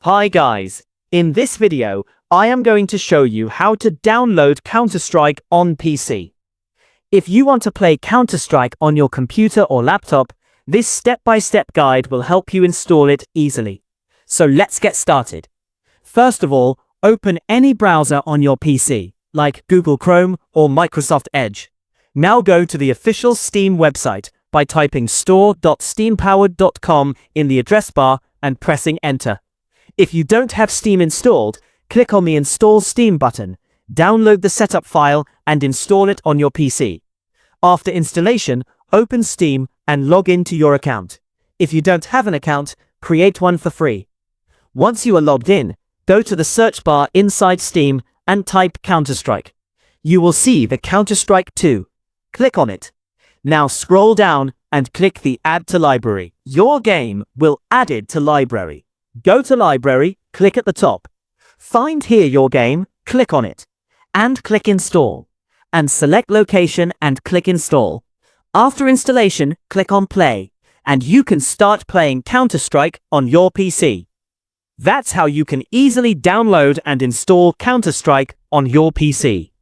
Hi guys, in this video, I am going to show you how to download Counter-Strike on PC. If you want to play Counter-Strike on your computer or laptop, this step-by-step guide will help you install it easily. So let's get started. First of all, open any browser on your PC, like Google Chrome or Microsoft Edge. Now go to the official Steam website by typing store.steampowered.com in the address bar and pressing enter. If you don't have Steam installed, click on the Install Steam button, download the setup file and install it on your PC. After installation, open Steam and log into your account. If you don't have an account, create one for free. Once you are logged in, go to the search bar inside Steam and type Counter-Strike. You will see the Counter-Strike 2. Click on it. Now scroll down and click the Add to Library. Your game will add it to library. Go to Library, click at the top. Find here your game, click on it. And click Install. And select Location and click Install. After installation, click on Play. And you can start playing Counter-Strike on your PC. That's how you can easily download and install Counter-Strike on your PC.